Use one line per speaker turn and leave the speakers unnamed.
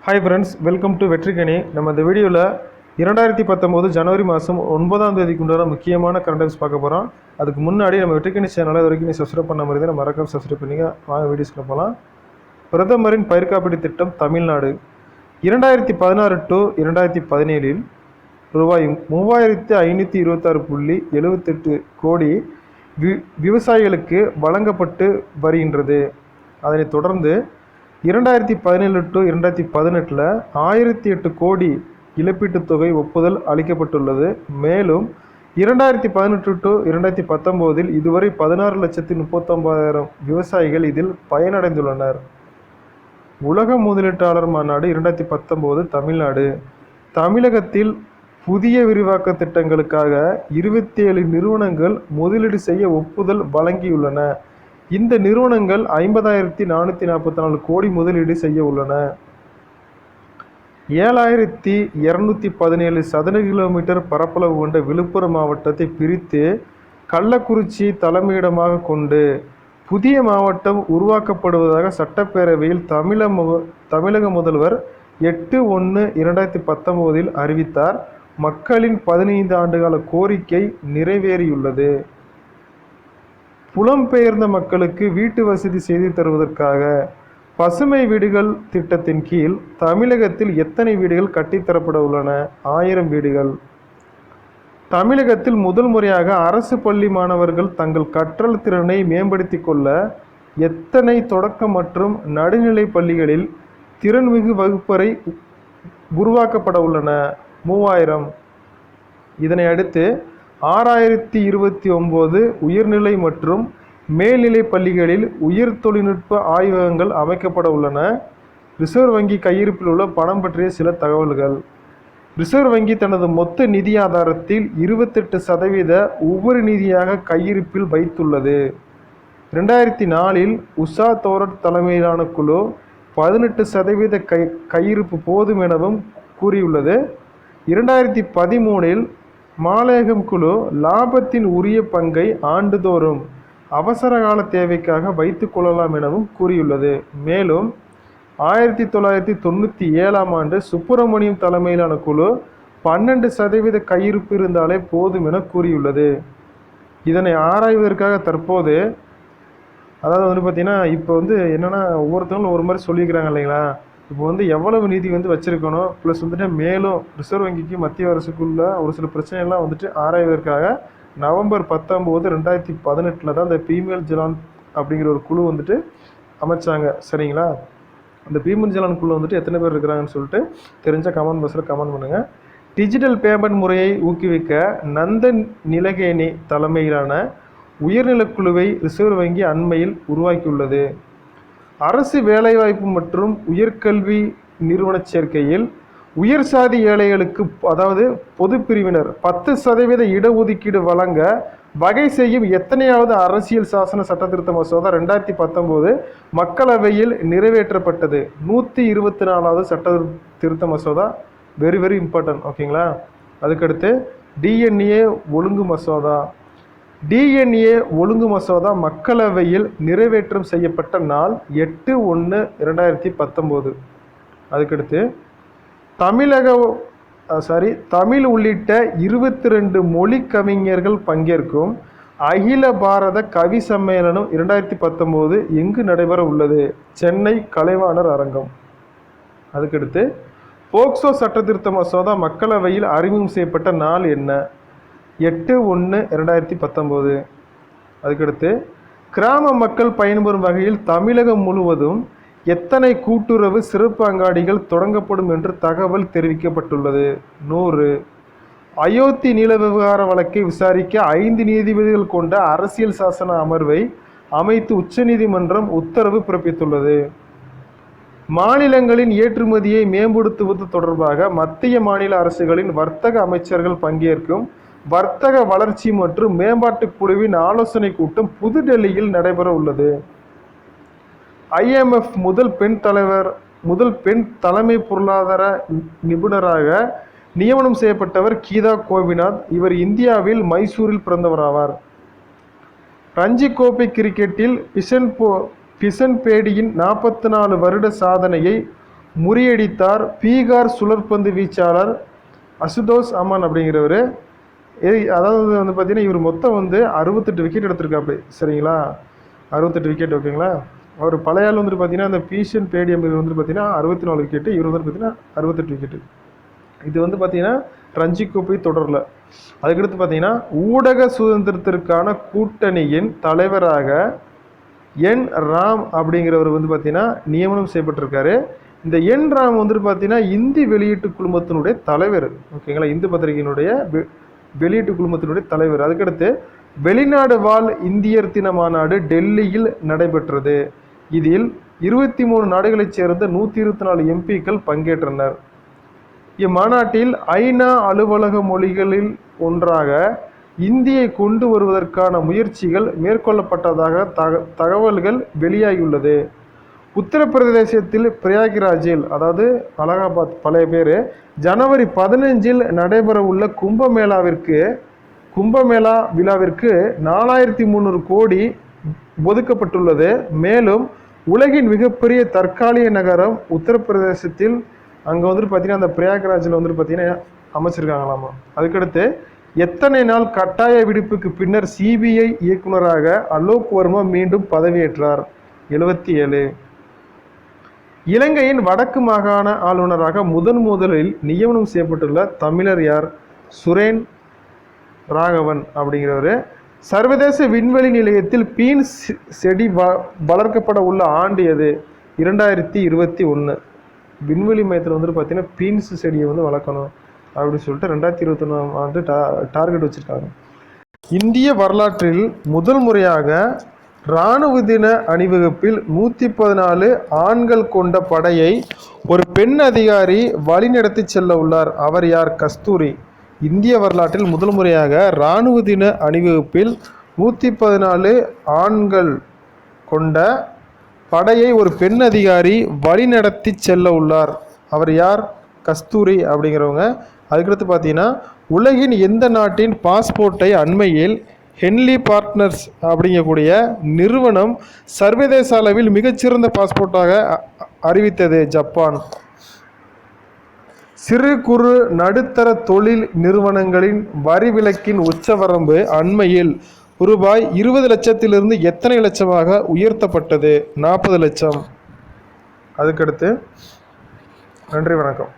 Hi friends, welcome to வெற்றிக்கணி. நம்ம இந்த வீடியோவில் 2019 ஜனவரி மாதம் 9ஆம் தேதிக்கு உண்டான முக்கியமான கரண்ட் அஃபேர்ஸ் பார்க்க போகிறோம். அதுக்கு முன்னாடி நம்ம வெற்றிக்கணி சேனலை இது வரைக்கும் சப்ஸ்கிரைப் பண்ண மாதிரி தான் மறக்காம சப்ஸ்கிரைப் பண்ணிங்க. வாங்க வீடியோஸ்க்கு போகலாம். பிரதமரின் பயிர் காப்பீடு திட்டம் தமிழ்நாடு 2016 டு 2017 ரூபாய் 3526.78 கோடி விவசாயிகளுக்கு வழங்கப்பட்டு வருகின்றது. அதனைத் தொடர்ந்து 2017 டு 2018 1008 கோடி இழப்பீட்டுத் தொகை ஒப்புதல் அளிக்கப்பட்டுள்ளது. மேலும் 2018 டு 2019 இதுவரை 16,39,000 விவசாயிகள் இதில் பயனடைந்துள்ளனர். உலக முதலீட்டாளர் மாநாடு 2019 தமிழ்நாடு. தமிழகத்தில் புதிய விரிவாக்க திட்டங்களுக்காக 27 நிறுவனங்கள் முதலீடு செய்ய ஒப்புதல் வழங்கியுள்ளன. இந்த நிறுவனங்கள் 50,444 கோடி முதலீடு செய்ய உள்ளன. 7,217 சதுர கிலோமீட்டர் பரப்பளவு கொண்ட விழுப்புரம் மாவட்டத்தை பிரித்து கள்ளக்குறிச்சி தலைமையிடமாக கொண்டு புதிய மாவட்டம் உருவாக்கப்படுவதாக சட்டப்பேரவையில் தமிழக முதல்வர் 8/1/2019 அறிவித்தார். மக்களின் 15 ஆண்டுகால கோரிக்கை நிறைவேறியுள்ளது. புலம்பெயர்ந்த மக்களுக்கு வீட்டு வசதி செய்து தருவதற்காக பசுமை வீடுகள் திட்டத்தின் கீழ் தமிழகத்தில் எத்தனை வீடுகள் கட்டித்தரப்பட உள்ளன? 1000 வீடுகள். தமிழகத்தில் முதல் முறையாக அரசு பள்ளி மாணவர்கள் தங்கள் கற்றல் திறனை மேம்படுத்திக் கொள்ள எத்தனை தொடக்க மற்றும் நடுநிலை பள்ளிகளில் திறன்மிகு வகுப்பறை உருவாக்கப்பட உள்ளன? 3000. இதனை அடுத்து 6029 உயர்நிலை மற்றும் மேல்நிலை பள்ளிகளில் உயர் தொழில்நுட்ப ஆய்வகங்கள் அமைக்கப்பட உள்ளன. ரிசர்வ் வங்கி கையிருப்பில் உள்ள பணம் பற்றிய சில தகவல்கள். ரிசர்வ் வங்கி தனது மொத்த நிதி ஆதாரத்தில் 28% ஒவ்வொரு நிதியாக கையிருப்பில் வைத்துள்ளது. 2004 உஷா தோரட் தலைமையிலான குழு 18% கையிருப்பு போதும் எனவும் கூறியுள்ளது. 2013 மாலேகம் குழு லாபத்தின் உரிய பங்கை ஆண்டுதோறும் அவசரகால தேவைக்காக வைத்துக் கொள்ளலாம் எனவும் கூறியுள்ளது. மேலும் 1997ஆம் ஆண்டு சுப்பிரமணியம் தலைமையிலான குழு 12% கையிருப்பு இருந்தாலே போதும் என கூறியுள்ளது. இதனை ஆராய்வதற்காக தற்போது பார்த்தீங்கன்னா இப்போ என்னென்னா ஒவ்வொருத்தவங்களும் ஒரு மாதிரி சொல்லிக்கிறாங்க இல்லைங்களா. இப்போ எவ்வளவு நிதி வச்சுருக்கணும், ப்ளஸ் மேலும் ரிசர்வ் வங்கிக்கு மத்திய அரசுக்குள்ள ஒரு சில பிரச்சனைலாம் ஆராய்வதற்காக நவம்பர் 19, 2018 தான் இந்த பீமேல் ஜலான் அப்படிங்கிற ஒரு குழு அமைச்சாங்க. சரிங்களா. அந்த பீமேல் ஜலான் குழு எத்தனை பேர் இருக்கிறாங்கன்னு சொல்லிட்டு தெரிஞ்ச கமெண்ட் பாக்ஸில் கமெண்ட் பண்ணுங்கள். டிஜிட்டல் பேமெண்ட் முறையை ஊக்குவிக்க நந்தன் நிலகேனி தலைமையிலான உயர்நிலைக்குழுவை ரிசர்வ் வங்கி அண்மையில் உருவாக்கியுள்ளது. அரசு வேலைவாய்ப்பு மற்றும் உயர்கல்வி நிறுவன சேர்க்கையில் உயர் சாதி ஏழைகளுக்கு பொது பிரிவினர் 10% இடஒதுக்கீடு வழங்க வகை செய்யும் எத்தனையாவது அரசியல் சாசன சட்டத்திருத்த மசோதா 2019 மக்களவையில் நிறைவேற்றப்பட்டது. 124வது சட்ட திருத்த மசோதா. Very very important. ஓகேங்களா. அதுக்கடுத்து டிஎன்ஏ ஒழுங்கு மசோதா. டிஎன்ஏ ஒழுங்கு மசோதா மக்களவையில் நிறைவேற்றம் செய்யப்பட்ட நாள் 8/1/2019. அதுக்கடுத்து தமிழ் உள்ளிட்ட 22 மொழி கவிஞர்கள் பங்கேற்கும் அகில பாரத கவி சம்மேளனம் 2019 எங்கு நடைபெற உள்ளது? சென்னை கலைவாணர் அரங்கம். அதுக்கடுத்து போக்சோ சட்டத்திருத்த மசோதா மக்களவையில் அறிமுகம் செய்யப்பட்ட நாள் என்ன? 8/1/2019. அதுக்கடுத்து கிராம மக்கள் பயன்பெறும் வகையில் தமிழகம் முழுவதும் எத்தனை கூட்டுறவு சிறப்பு அங்காடிகள் தொடங்கப்படும் என்று தகவல் தெரிவிக்கப்பட்டுள்ளது? 100. அயோத்தி நில விவகார வழக்கை விசாரிக்க 5 நீதிபதிகள் கொண்ட அரசியல் சாசன அமர்வை அமைத்து உச்சநீதிமன்றம் உத்தரவு பிறப்பித்துள்ளது. மாநிலங்களின் ஏற்றுமதியை மேம்படுத்துவது தொடர்பாக மத்திய மாநில அரசுகளின் வர்த்தக அமைச்சர்கள் பங்கேற்கும் வர்த்தக வளர்ச்சி மற்றும் மேம்பாட்டு குழுவின் ஆலோசனை கூட்டம் புதுடெல்லியில் நடைபெற உள்ளது. IMF முதல் பெண் தலைமை பொருளாதார நிபுணராக நியமனம் செய்யப்பட்டவர் கீதா கோபிநாத். இவர் இந்தியாவில் மைசூரில் பிறந்தவராவார். ரஞ்சி கோப்பை கிரிக்கெட்டில் பிஷன் பேடியின் 44 வருட சாதனையை முறியடித்தார். பீகார் சுழற்பந்து வீச்சாளர் அசுதோஷ் அமன் அப்படிங்கிறவர், அதாவது வந்து பார்த்தீங்கன்னா இவர் மொத்தம் வந்து 68 விக்கெட் எடுத்திருக்காப்படி. சரிங்களா, 68 விக்கெட். ஓகேங்களா. அவர் பழைய ஆள் வந்துட்டு பார்த்தீங்கன்னா அந்த பீஷன் பேடியம் வந்துட்டு பார்த்தீங்கன்னா 64 விக்கெட்டு, இவர் வந்து பார்த்தீங்கன்னா 68 விக்கெட்டு. இது வந்து பார்த்தீங்கன்னா ரஞ்சி கோப்பை தொடரில். அதுக்கடுத்து பார்த்தீங்கன்னா ஊடக சுதந்திரத்திற்கான கூட்டணியின் தலைவராக என் ராம் அப்படிங்கிறவர் வந்து பார்த்தீங்கன்னா நியமனம் செய்யப்பட்டிருக்காரு. இந்த என் ராம் வந்துட்டு பார்த்தீங்கன்னா இந்தி வெளியீட்டு குழுமத்தினுடைய தலைவர். ஓகேங்களா, இந்து பத்திரிகையினுடைய வெளியீட்டு குழுமத்தினுடைய தலைவர். அதுக்கடுத்து வெளிநாடு வாழ் இந்தியர் தின மாநாடு டெல்லியில் நடைபெற்றது. இதில் 23 நாடுகளைச் சேர்ந்த 124 எம்பிக்கள் பங்கேற்றனர். இம்மாநாட்டில் ஐநா அலுவலக மொழிகளில் ஒன்றாக இந்தியை கொண்டு வருவதற்கான முயற்சிகள் மேற்கொள்ளப்பட்டதாக தகவல்கள் வெளியாகியுள்ளது. உத்தரப்பிரதேசத்தில் பிரயாக்ராஜில், அதாவது அலகாபாத் பழைய பேர், ஜனவரி 15 நடைபெற உள்ள கும்பமேளா விழாவிற்கு 4300 கோடி ஒதுக்கப்பட்டுள்ளது. மேலும் உலகின் மிகப்பெரிய தற்காலிக நகரம் உத்தரப்பிரதேசத்தில் அங்கே வந்துட்டு பார்த்தீங்கன்னா அந்த பிரயாக்ராஜில் வந்துட்டு பார்த்தீங்கன்னா அமைச்சிருக்காங்களாமா. அதுக்கடுத்து எத்தனை நாள் கட்டாய விடுப்புக்கு பின்னர் சிபிஐ இயக்குநராக அலோக் வர்மா மீண்டும் பதவியேற்றார்? 77. இலங்கையின் வடக்கு மாகாண ஆளுநராக முதலில் நியமனம் செய்யப்பட்டுள்ள தமிழர் யார்? சுரேன் ராகவன் அப்படிங்கிறவர். சர்வதேச விண்வெளி நிலையத்தில் பீன்ஸ் செடி வளர்க்கப்பட உள்ள ஆண்டு எது? 2021. விண்வெளி மையத்தில் வந்துட்டு பார்த்தீங்கன்னா பீன்ஸ் செடியை வந்து வளர்க்கணும் அப்படின்னு சொல்லிட்டு 2021 ஆண்டு டார்கெட் வச்சுருக்காங்க. இந்திய வரலாற்றில் முதல் முறையாக இராணுவ தின அணிவகுப்பில் 114 ஆண்கள் கொண்ட படையை ஒரு பெண் அதிகாரி வழிநடத்தி செல்ல உள்ளார். அவர் யார்? கஸ்தூரி. இந்திய வரலாற்றில் முதல் முறையாக இராணுவ தின அணிவகுப்பில் 114 ஆண்கள் கொண்ட படையை ஒரு பெண் அதிகாரி வழிநடத்தி செல்ல உள்ளார். அவர் யார்? கஸ்தூரி அப்படிங்கிறவங்க. அதுக்கடுத்து பார்த்தீங்கன்னா உலகின் எந்த நாட்டின் பாஸ்போர்ட்டை அண்மையில் ஹென்லி பார்ட்னர்ஸ் அப்படிங்கக்கூடிய நிறுவனம் சர்வதேச அளவில் மிகச்சிறந்த பாஸ்போர்ட்டாக அறிவித்தது? ஜப்பான். சிறு குறு நடுத்தர தொழில் நிறுவனங்களின் வரி விலக்கின் உச்சவரம்பு அண்மையில் ரூபாய் 20 லட்சத்திலிருந்து எத்தனை லட்சமாக உயர்த்தப்பட்டது? 40 லட்சம். அதுக்கடுத்து நன்றி, வணக்கம்.